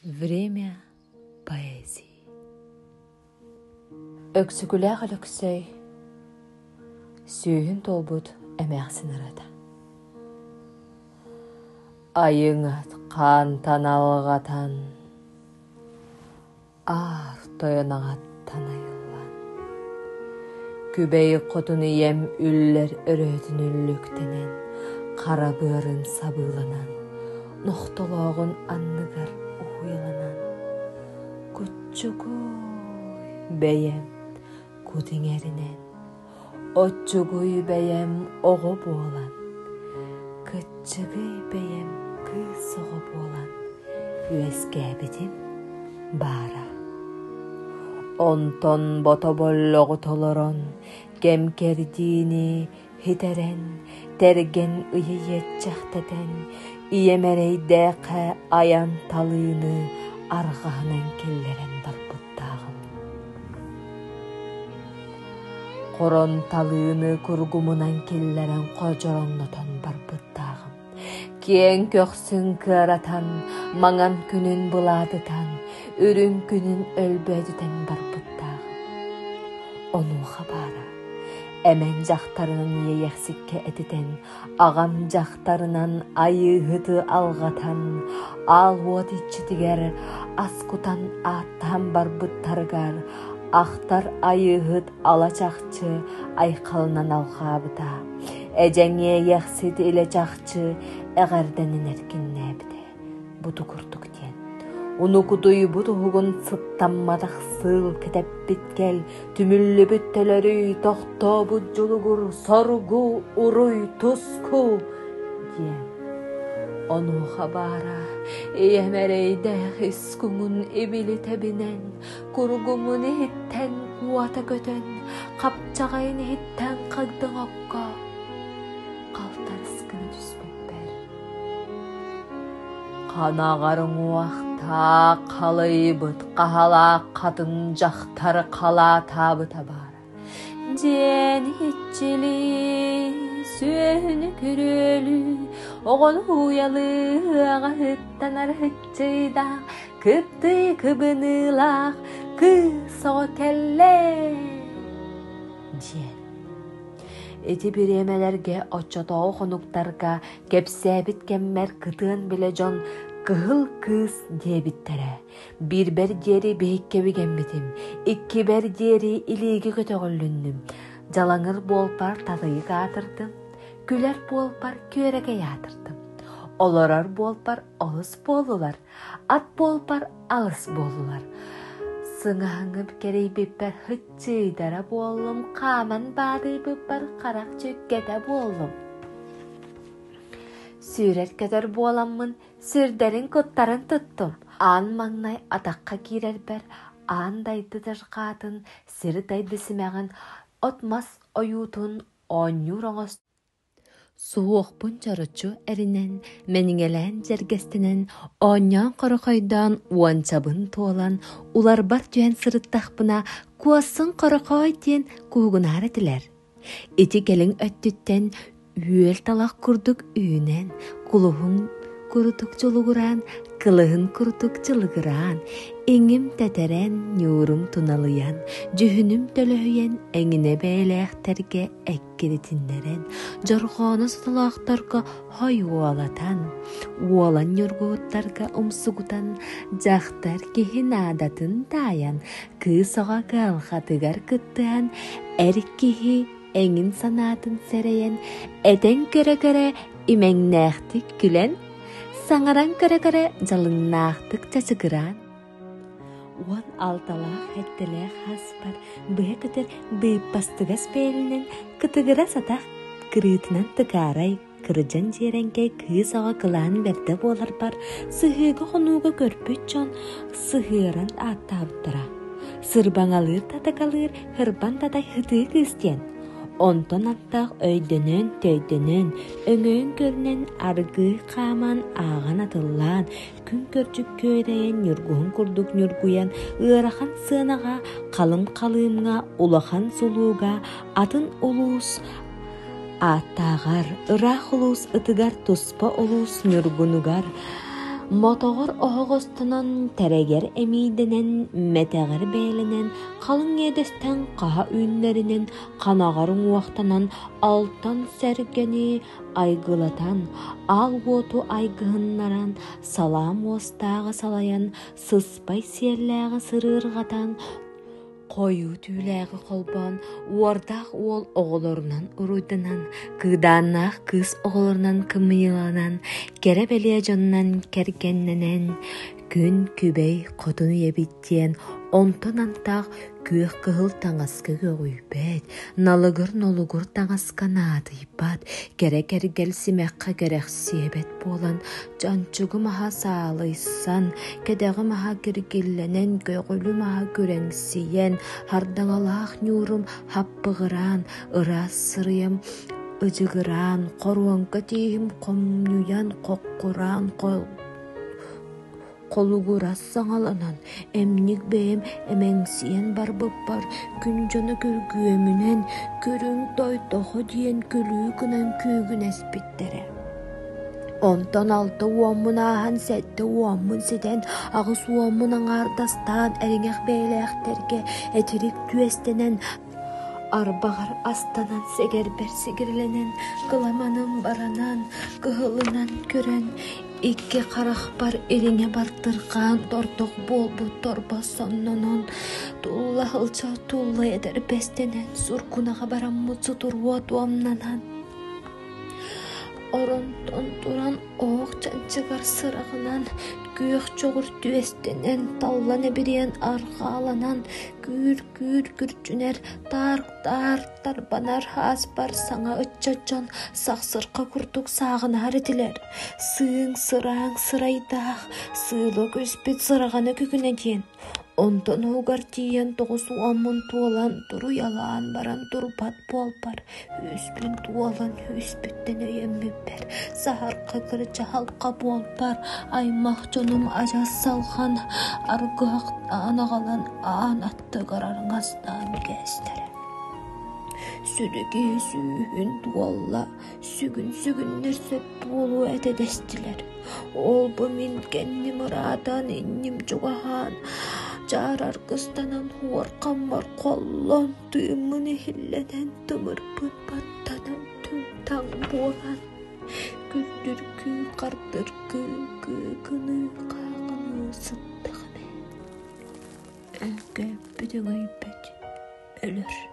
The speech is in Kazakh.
Время поэзии. Өксүкүлээх өлөксөй, сүүһүн толбут эмээхсин арата. Айыңат қантан алғатан, ар тойонағаттан айыллан. Күбей қотун ием үллер өрөтін үллүктенен, қара бөрін сабыланан, ноқтолоғын анныгар уйланан. Күтчүгуй бәйем күдіңерінен, отчугуй бәйем оғы болан, күтчүгуй бәйем кыз оғы болан, үеске бітім бара. Онтон ботоболлоғу толорон, кемкердіні хитерен, терген үйет жақтатен, иемерейдеқі аян талыны арғанын келлерен бар бұттағым. Қорон талыны күргумунан келлерен қожороннотон бар бұттағым. Кен көксін кыратан, маңан күнін бұладытан, үрін күнін өлбөдітен бар бұттағым. Онуға бара, әмен жақтарынан ейексікке әтітен, ағам жақтарынан айығыты алғатан, ал от ичітігер, аскутан аттан бар бұттарғар, ақтар айығыт алачақчы айқалынан алғабыта. Әжәңе яқсет еле жақчы әғардәнін әркінне әбіде. Бұты күртік ден. Уну кудуй бұты хугун сыттаммадақ сыл кітәп біткел, түмілі бүттелері тоқто бұд жолугур, соргу, уруй, туску ден. Онуға бара, иемерейді хискумун ибили тәбінен, күргумун хиттен уата көтен, қапчағайын хиттен қагдың оққа, қалтар ысқыны түспек бәр. Қанағарын уақта қалай бұт, қағала қатын жақтары қала табы табар. Ден хитчили, сүйіні күрөлі, оғыл уялы ағыттанар хитчайдақ, күпті күбінілақ, күсоғы кәлі. Ден. Эти биремелерге отчотоо хонуктарга кепсәбит кеммер кытын биле жон кыхыл кыз дебиттере. Bir бер дери бейккебиген битим, икки бер дери илиги көтөгөлүннүм. Жалаңыр болпар тазайык атырдым, күлер болпар көреге ятырдым. Олорар болпар олыс болулар, ат болпар алыс болулар. Сыңаңып керей биппер хытчыйдара болым, қаман бады биппер қарақ чөккеде болым. Сүрер көтөр боламмын, сүрдерін көттарын тұттым. Ан маңнай атаққа кирер бер, андайдыдыр қатын, сірі тайдысымағын, отмас оютун, онюр оңыз. Суық бұн жарычу әрінен, меніңелән жәргестінен, оңян қорықайдан уанчабын туалан, улар бар түйен сырыттақ бұна, куасын қорықай тен куғынар әтілер. Эти келің өттіттен, үйел талақ күрдік үйінен, құлығын күрдік жолығыран, кылығын күрдік жылығыран, еңім тәтәрен, нүрім тұналыян, жүхінім төлөйен, әңіне бәйләқтерге әккеретінлерен, жарғаны сұтылақтарға хай уалатан, уалан нүргуыттарға ұмсығутан, жақтар кехін адатын таян, кысыға қалғатығар күттіған, әр кехі әңін санатын сәрейен, әден көрі-көрі имәңнәқтік күлен, саңаран көрі-көрі жалыңнақтық чачығыран. Уан алталақ әттілек хаспар, бұя көтір бұйпастығас бәлінен, күтігіра сатақ кірітінен тұқарай, кіріжан жеренге кыз аға қылан берді болар бар, сұхығы қонуғы көрпіт жон, сұхыран аттабыттыра. Сырбаңалыр татақалыр, хырбан татай хыты кыстен. Онтон аттақ өйденен, төйденен, өңөн көрінен арғы қаман аған атылан, күн көрчүк көйрейен, нүргуын күрдік нүргуян, ырахан сынаға, қалым қалымға, улахан сулуға, атын улус, аттағар, ырах улус, ытыгар туспа улус, нүргунугар, Мотоғыр оғығыстынан тәрегер әмейденен, мәтәғір бәйлінен, қалың едістен қаға үйінлерінен, қанағарын уақтанан, алтан сәргені айғылатан, ал оту айғыннаран, салам остағы салаян, сыспай серләғы сырырғатан, қойу түйләғы қолбан, уардақ ол оғылырынан ұруйдынан, кыданнақ кыз оғылырынан кымыйланан, кәрі бәлия жонынан кәргенненен, күн күбей қотын ебіттен, онтон антақ күйек кығыл таңасқы көғүйбәд, налығыр таңасқа надыйбад, кәрі-кәргел сімәққа кәрәқ себет болан, жанчуғы маға сағылайсан, кәдәғі маға кіргелленен, көғілі маға көрәңсиен, хардаңалақ нүрім хаппығыран, ырас сырыям, ыжығыран, қоруанға тейім қомнуян, қоққыран, қолуғырас саңаланан, әмнік бәйім әмәңсиен бар бұппар, күн жоны көргүйемінен, көрің тойтоғы дейін көлігінен күйгін әспеттері. Онтан алты уамын ағын сәтті уамын сетен, ағыс уамын аңардастан, әріңек бәйләқтерге әтерек түестенен, арбағар астанан сәгербер сәгерленен, қыламанын баранан, қығылынан көрен, икке қарақ бар еріңе бартырған, тордық бол бұ торба соннанын, тұлла ғылча тұлла едер бәстенен, сұркунаға барам мұтсы тұруа туамнанан. Оронтон туран оқ чанчығар сырағынан, күйек жоғыр түестенен, таллан әбірен арғаланан, күр күрчінер, тарбанар аз бар саңа үтчачан, сақсырқа күртік сағынар етілер. Сың сыраң сырайдақ, сылы көспет сырағаны күгіне дейін. Онтон оғар тиен тоғыз уамын туалан, тұру ялан баран тұрпат болпар. Үспін туалан, үспіттен өйеммеппер. Сағарқа кірчі халқа болпар. Аймақ жоным ажас салған, арғақ анағалан ан атты қарарын астан кәстері. Сүріге сүйін туалла, сүгін нәрсе болу әтедестілер. Ол бұ мен кәнні мұрадан еннім жұғаған. Жар арқыстанан хуарқан бар қоллан, түйімін ehilленен тымыр бұт-баттанан түн таң болан. Күлдіргі, қардырғы, күні, қағыны, сыттығыны. Әлгі бүдің айбәт өлір.